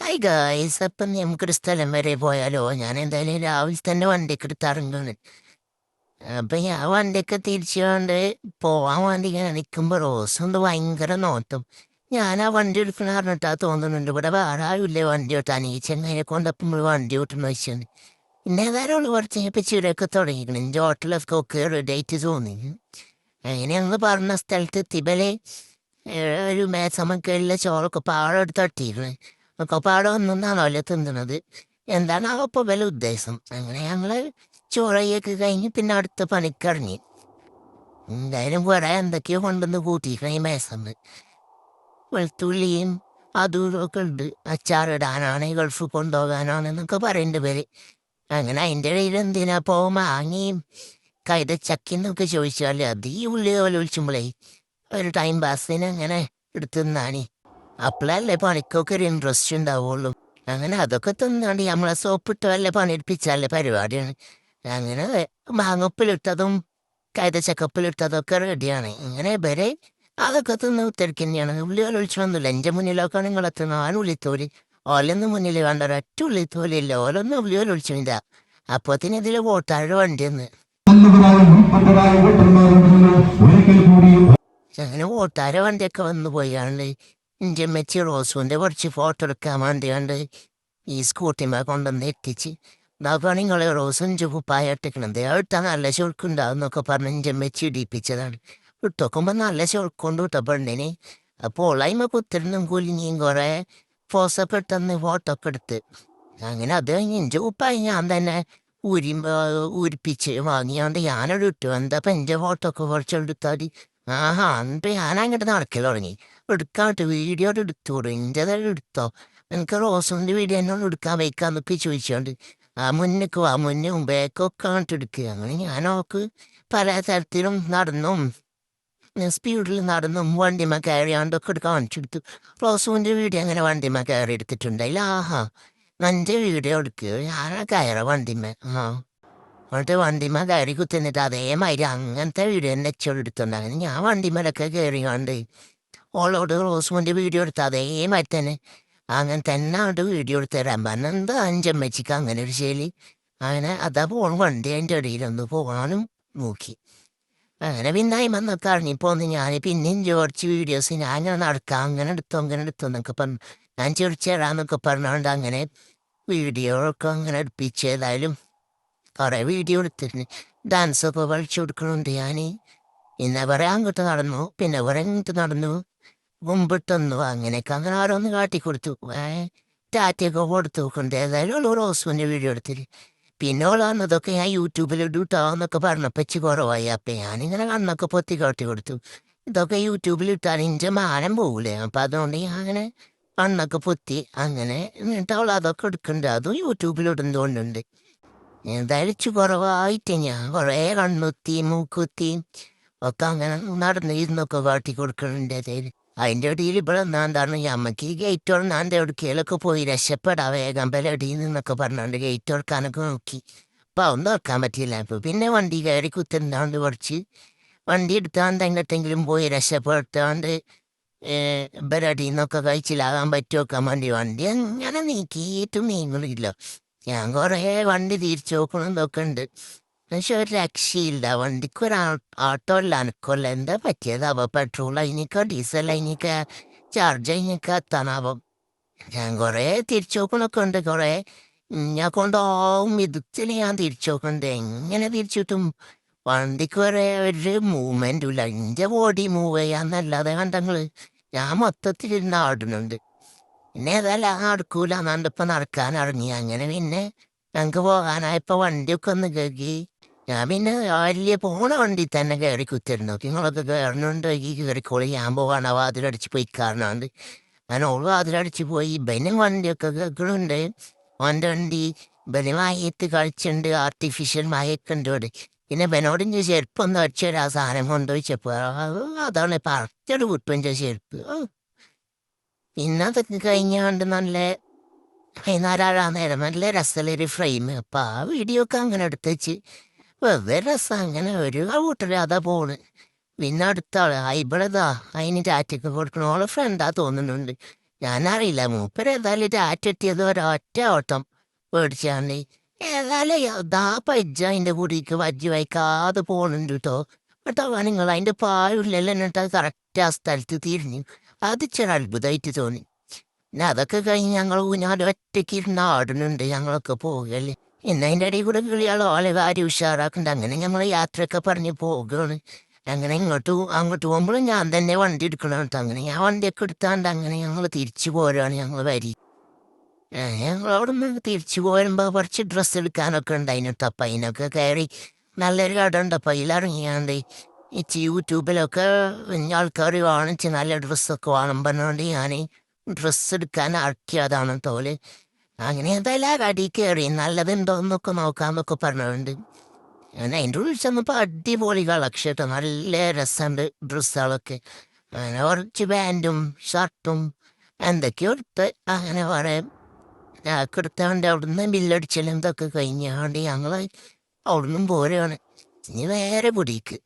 Hi guys, അപ്പം നമുക്കൊരു സ്ഥലം വരെ പോയാലോ? ഞാൻ എന്തായാലും രാവിലെ തന്നെ വണ്ടിയൊക്കെ എടുത്ത് ഇറങ്ങുന്നു. അപ്പം ഞാൻ വണ്ടിയൊക്കെ തിരിച്ചുകൊണ്ട് പോവാൻ വേണ്ടി ഇങ്ങനെ നിൽക്കുമ്പോൾ റോസുണ്ട് ഭയങ്കര നോട്ടം. ഞാൻ ആ വണ്ടി എടുക്കണ പറഞ്ഞിട്ടാ തോന്നുന്നുണ്ട്, ഇവിടെ വേറെ ആരുമില്ലേ വണ്ടി ഓട്ടാൻ. ഈ ചെങ്ങനെ കൊണ്ടപ്പം വണ്ടി ഓട്ടണം വെച്ചാണ്. പിന്നെ ഏതായാലും ഉള്ളു കുറച്ച് കഴിഞ്ഞപ്പോൾ ചിരയൊക്കെ തുടങ്ങിയിരിക്കണം. എൻ്റെ ഹോട്ടലൊക്കെ ഒക്കെ റെഡി ആയിട്ട് തോന്നി. അങ്ങനെ ഞങ്ങൾ പറഞ്ഞ സ്ഥലത്ത് എത്തിയപ്പോഴേ ഒരു മേസമക്കയിലെ ചോറൊക്കെ പാടെ എടുത്ത് തട്ടിയിരുന്നു. ഒക്കെ പാടെ ഒന്നൊന്നാണല്ലോ തിന്നണത്. എന്താണ് അപ്പോൾ വില ഉദ്ദേശം? അങ്ങനെ ഞങ്ങൾ ചോറയൊക്കെ കഴിഞ്ഞ് പിന്നെ അടുത്ത പണിക്കിറങ്ങി. എന്തായാലും വേറെ എന്തൊക്കെയോ കൊണ്ടുവന്ന് കൂട്ടിയിരിക്കണം ഈ മേസന്ന്. വെളുത്തുള്ളിയും അതും ഒക്കെ ഉണ്ട്. അച്ചാറിടാനാണ്, ഗൾഫ് കൊണ്ടുപോകാനാണെന്നൊക്കെ പറയുന്നുണ്ട് പേര്. അങ്ങനെ അതിൻ്റെ ഇടയിൽ എന്തിനാ പോ മാങ്ങിയും കൈതച്ചക്കെന്നൊക്കെ ചോദിച്ചാൽ അത് ഈ ഉള്ളി പോലെ വിളിച്ചുമ്പോഴേ ഒരു ടൈം പാസിന് അങ്ങനെ എടുത്തുന്നാണ്. അപ്പോഴല്ലേ പണിക്കൊക്കെ ഒരു ഇൻട്രസ്റ്റ് ഉണ്ടാവുള്ളൂ. അങ്ങനെ അതൊക്കെ തിന്നാണ്ട് നമ്മളെ സോപ്പിട്ട് വല്ല പണിയെടുപ്പിച്ചാലേ പരിപാടിയാണ്. അങ്ങനെ മാങ്ങുപ്പിലിട്ടതും കൈതച്ചക്കപ്പിലിട്ടതൊക്കെ റെഡിയാണ്. ഇങ്ങനെ ഇവരെ അതൊക്കെ തിന്ന് ഉത്തരക്ക് തന്നെയാണ്. ഉള്ളി ഒളിച്ചൊന്നുമില്ല. എൻ്റെ മുന്നിലൊക്കെ നിങ്ങളെത്തുന്ന ആ ഉള്ളിത്തോലി ഓലൊന്നും മുന്നിൽ വേണ്ട, ഒരൊറ്റ ഉള്ളിത്തോലില്ല. ഓലൊന്നും ഉള്ളി ഒളിച്ചില്ല. അപ്പോത്തിന് ഇതിൽ വോട്ടാരുടെ വണ്ടിയെന്ന് അങ്ങനെ വോട്ടാരെ വണ്ടിയൊക്കെ വന്നു പോയാണ്ട് എൻ്റെ മെച്ചി റോസുവിൻ്റെ കുറച്ച് ഫോട്ടോ എടുക്കാൻ വേണ്ടിയാണ്ട് ഈ സ്കൂട്ടിമ കൊണ്ടുവന്ന് എത്തിച്ച് ഇതാക്കാണ് നിങ്ങളെ റോസും കുപ്പായ ഇട്ടിക്കണത്. എടുത്താൽ നല്ല ചുരുക്കുണ്ടാവും എന്നൊക്കെ പറഞ്ഞ് എൻ്റെ മെച്ചി ഇടിപ്പിച്ചതാണ്. ഇട്ടോക്കുമ്പോൾ നല്ല ചുരുക്കൊണ്ട് വിട്ട പെണ്ണിന്. അപ്പോൾ ഓളായ്മ കുത്തിരുന്നും കുലിഞ്ഞിയും കുറേ ഫോസപ്പെട്ടന്ന് ഫോട്ടോ ഒക്കെ എടുത്ത്. അങ്ങനെ അത് കഴിഞ്ഞ് എൻ്റെ കുപ്പായ ഞാൻ തന്നെ ഊരിപ്പിച്ച് വാങ്ങിയാണ്ട് ഞാനോട് ഇട്ടു. എന്താ ഇപ്പം എൻ്റെ ഫോട്ടോ ഒക്കെ കുറച്ചെടുത്താൽ ആഹാ എന്നിട്ട് ഞാനങ്ങോട്ട് നടക്കൽ തുടങ്ങി. എടുക്കാട്ട് വീഡിയോ എടുത്തോളൂ, എൻ്റെതെല്ലാം എടുത്തോ, എനിക്ക് റോസിൻ്റെ വീഡിയോ എന്നോട് എടുക്കാൻ വയ്ക്കാന്നൊക്കെ ചോദിച്ചോണ്ട് ആ മുന്നേക്കും ആ മുന്നും ബാക്കൊക്കെ അങ്ങോട്ട് എടുക്കുക. അങ്ങനെ ഞാനോക്ക് പല തരത്തിലും നടന്നും സ്പീഡിൽ നടന്നും വണ്ടിമ കയറിയാണ്ടൊക്കെ എടുക്കാൻ കാണിച്ചെടുത്തു. റോസുവിൻ്റെ വീഡിയോ അങ്ങനെ വണ്ടിമ കയറി എടുത്തിട്ടുണ്ടായില്ല. ആഹാ എൻ്റെ വീഡിയോ എടുക്കുക, ഞാൻ കയറ വണ്ടിമ. എന്നിട്ട് വണ്ടിമ കയറി കുത്തിന്നിട്ട് അതേമാതിരി അങ്ങനത്തെ വീഡിയോ തന്നെ എടുത്തുണ്ടായിരുന്നു. ഞാൻ വണ്ടിമലൊക്കെ കയറിയാണ്ട് ഓളോട് റോസുവിൻ്റെ വീഡിയോ എടുത്ത് അതേമാതിരി തന്നെ അങ്ങനെ തന്നെ അവിടെ വീഡിയോ എടുത്ത് തരാൻ പറഞ്ഞ എന്താ അഞ്ചമ്മച്ചിക്ക് അങ്ങനെ ഒരു ശൈലി. അങ്ങനെ അതാ വണ്ടി അതിൻ്റെ ഇടയിലൊന്ന് പോകാനും നോക്കി. അങ്ങനെ പിന്നെ അയിമന്നൊക്കെ ഇറങ്ങിപ്പോന്ന് ഞാൻ പിന്നെയും കുറച്ച് വീഡിയോസ് ഞാൻ അങ്ങനെ നടക്കാം, അങ്ങനെ എടുത്തോ എന്നൊക്കെ പറഞ്ഞു. ഞാൻ ചിരിച്ചു തരാന്നൊക്കെ പറഞ്ഞുകൊണ്ട് അങ്ങനെ വീഡിയോ ഒക്കെ അങ്ങനെ എടുപ്പിച്ച് ഏതായാലും കുറേ വീഡിയോ എടുത്തിരുന്നു. ഡാൻസൊക്കെ കളിച്ചു കൊടുക്കണുണ്ട് ഞാൻ. പിന്നെ കുറെ അങ്ങോട്ട് നടന്നു, പിന്നെ കുറെ ഇങ്ങോട്ട് നടന്നു, മുമ്പിട്ടൊന്നു അങ്ങനെയൊക്കെ അങ്ങനെ ഓരോന്ന് കാട്ടിക്കൊടുത്തു. ടാറ്റയൊക്കെ കൊടുത്തു കൊണ്ട് ഏതായാലും ഉള്ളു റോസുവിൻ്റെ വീഡിയോ എടുത്തിട്ട്. പിന്നെ ഓൾ വന്നതൊക്കെ ഞാൻ യൂട്യൂബിൽ ഇട്ടാന്നൊക്കെ പറഞ്ഞപ്പോൾ വെച്ച് കുറവായി. അപ്പം ഞാനിങ്ങനെ കണ്ണൊക്കെ പൊത്തി കാട്ടി കൊടുത്തു. ഇതൊക്കെ യൂട്യൂബിൽ ഇട്ടാൽ എൻ്റെ മാനം പോകൂലേ, അപ്പം അതുകൊണ്ട് ഞാൻ അങ്ങനെ കണ്ണൊക്കെ പൊത്തി അങ്ങനെ എന്നിട്ട് അവൾ അതൊക്കെ എടുക്കുന്നുണ്ട്. അതും യൂട്യൂബിൽ ഇടുന്നതുകൊണ്ടുണ്ട്. എന്തായാലും ഇച്ച് കുറവായിട്ട് ഞാൻ കുറേ കണ്ണുത്തി മൂക്കുത്തി ഒക്കെ അങ്ങനെ നടന്ന് ഇരുന്നൊക്കെ കാട്ടി കൊടുക്കുന്നുണ്ട്. അതിൻ്റെ ഇടയിൽ ഇവിടെ എന്താണ് ഞമ്മക്ക് ഈ ഗേറ്റ് തുറന്നാണ്ട് എവിടേക്കേലൊക്കെ പോയി രക്ഷപ്പെടാം വേഗം ബലടിയിൽ നിന്നൊക്കെ പറഞ്ഞാണ്ട് ഗേറ്റ് തുറക്കാനൊക്കെ നോക്കി. അപ്പം അതൊന്നും തുറക്കാൻ പറ്റിയില്ല. അപ്പോൾ പിന്നെ വണ്ടി കയറി കുത്തിരുന്നാണ്ട് കുറച്ച് വണ്ടി എടുത്താണ്ട് എങ്ങോട്ടെങ്കിലും പോയി രക്ഷപ്പെടുത്താണ്ട് ബലടിയിൽ നിന്നൊക്കെ കഴിച്ചിലാകാൻ പറ്റുമൊക്കെ വേണ്ടി വണ്ടി അങ്ങനെ നീക്കിയിട്ടും നീങ്ങണില്ല. ഞാൻ കുറേ വണ്ടി തിരിച്ചു നോക്കണതൊക്കെ ഉണ്ട്. പക്ഷെ ഒരു രക്ഷയില്ല. വണ്ടിക്ക് ആട്ടോ ഇല്ല, അനക്കമല്ല. എന്താ പറ്റിയതാവോ? പെട്രോൾ അതിനൊക്കെ ഡീസൽ അതിനൊക്കെ ചാർജ് അതിനൊക്കെ എത്താനാവും. ഞാൻ കുറേ തിരിച്ചു നോക്കണൊക്കെ ഉണ്ട്. കുറേ ഞാൻ കൊണ്ടാവും വിധത്തിൽ ഞാൻ തിരിച്ചു നോക്കണ്ട്. എങ്ങനെ തിരിച്ചിട്ടും വണ്ടിക്ക് വരെ ഒരു മൂവ്മെൻറ്റും ഇല്ല. എൻ്റെ ബോഡി മൂവ് ചെയ്യാന്നല്ലാതെ കണ്ടങ്ങൾ ഞാൻ മൊത്തത്തിൽ ആടുന്നുണ്ട്. പിന്നെ ഏതായാലും നടക്കൂല എന്നാണ്ടിപ്പോൾ നടക്കാൻ ഇറങ്ങി. അങ്ങനെ പിന്നെ ഞങ്ങൾക്ക് പോകാനായപ്പോൾ വണ്ടിയൊക്കെ ഒന്ന് കഴുകി ഞാൻ പിന്നെ വലിയ പോണ വണ്ടി തന്നെ കയറി കുത്തിരുന്നു. നിങ്ങളൊക്കെ കയറുന്നുണ്ട് ഈ കയറിക്കോളി, ഞാൻ പോകാണ് വാതിലടിച്ച് പോയി കാരണമുണ്ട്. ഞാൻ ഓള് വാതിലടിച്ച് പോയി. ബനും വണ്ടിയൊക്കെ കേൾക്കുന്നുണ്ട്. ഓൻ്റെ വണ്ടി ബന് മയത്ത് കളിച്ചുണ്ട്, ആർട്ടിഫിഷ്യൽ മയൊക്കെ ഉണ്ട് ഇവിടെ. പിന്നെ ബനോടിൻ്റെ ചെരുപ്പൊന്നും അടിച്ചൊരു ആ സാധനം കൊണ്ടുവച്ചപ്പോൾ അതാണ് പറിച്ചൊരു കുട്ടുവിൻ്റെ ചെരുപ്പ്. പിന്നെ അതൊക്കെ കഴിഞ്ഞാണ്ട് നല്ല വൈകുന്നേരം നേരം നല്ല രസമുള്ളൊരു ഫ്രെയിം. അപ്പം ആ വീഡിയോ ഒക്കെ അങ്ങനെ എടുത്ത് വെച്ച് വെറുതെ രസം അങ്ങനെ ഒരു കൂട്ടർ അതാ പോണ്. പിന്നെ അടുത്ത ആള് ഇവിടെതാ അതിന് ടാറ്റൊക്കെ കൊടുക്കണ ഓളെ ഫ്രണ്ടാ തോന്നുന്നുണ്ട്. ഞാനറിയില്ല മൂപ്പര് ഏതായാലും രാറ്റെത്തിയത് ഒരൊറ്റ ഓട്ടം പേടിച്ചാണ്ട് ഏതായാലും ദാ പജ്ജ അതിൻ്റെ കുടിക്ക് വജ്ജി വയ്ക്കാതെ പോണുണ്ട് കേട്ടോ കേട്ടോ നിങ്ങൾ അതിൻ്റെ പായുള്ളല്ലോ എന്നിട്ട് അത് കറക്റ്റ് ആ സ്ഥലത്ത് തിരിഞ്ഞു അത് ചില അത്ഭുതമായിട്ട് തോന്നി പിന്നെ അതൊക്കെ കഴിഞ്ഞ് ഞങ്ങൾ ഞാൻ ഒറ്റയ്ക്ക് ഇരുന്ന് ആടുന്നുണ്ട് ഞങ്ങളൊക്കെ പോകല്ലേ പിന്നെ അതിൻ്റെ ഇടയിൽ കൂടെ കിളിയാൾ ഓലെ കാര്യം ഉഷാറാക്കുന്നുണ്ട് അങ്ങനെ ഞങ്ങൾ യാത്രയൊക്കെ പറഞ്ഞ് പോകുകയാണ് അങ്ങനെ അങ്ങോട്ട് പോകുമ്പോഴും ഞാൻ തന്നെ വണ്ടി എടുക്കണം കേട്ടോ അങ്ങനെ ഞാൻ വണ്ടിയൊക്കെ എടുത്താണ്ട് അങ്ങനെ ഞങ്ങൾ തിരിച്ചു പോരാണ് ഞങ്ങൾ വരി ഞങ്ങൾ അവിടെ നിന്ന് തിരിച്ചു പോരുമ്പോൾ കുറച്ച് ഡ്രസ്സ് എടുക്കാനൊക്കെ ഉണ്ടായിന് കേട്ടോ അപ്പം അതിനൊക്കെ കയറി നല്ലൊരു കട ഉണ്ട് അപ്പം അതിലിറങ്ങിയാണ്ട് യൂട്യൂബിലൊക്കെ ആൾക്കാർ വാങ്ങിച്ച് നല്ല ഡ്രസ്സൊക്കെ വേണം പറഞ്ഞുകൊണ്ട് ഞാൻ ഡ്രസ്സ് എടുക്കാൻ ഇറക്കിയതാണ് തോല് അങ്ങനെ എന്തായാലും ആ കടയിൽ കയറി നല്ലതുണ്ടോ എന്നൊക്കെ നോക്കാമെന്നൊക്കെ പറഞ്ഞിട്ടുണ്ട് അങ്ങനെ അതിൻ്റെ ഉള്ളിൽ ചെന്നപ്പോൾ അടിപൊളി കളക്ഷൻ കേട്ടോ നല്ല രസമുണ്ട് ഡ്രസ്സുകളൊക്കെ അങ്ങനെ കുറച്ച് പാൻറ്റും ഷർട്ടും എന്തൊക്കെയോ എടുത്ത് അങ്ങനെ പറയാം എടുത്താണ്ട് അവിടുന്ന് ബില്ലടിച്ചാലും ഇതൊക്കെ കഴിഞ്ഞാണ്ട് ഞങ്ങൾ അവിടുന്ന് പോരുകയാണ് ഇനി വേറെ പൊടിക്ക്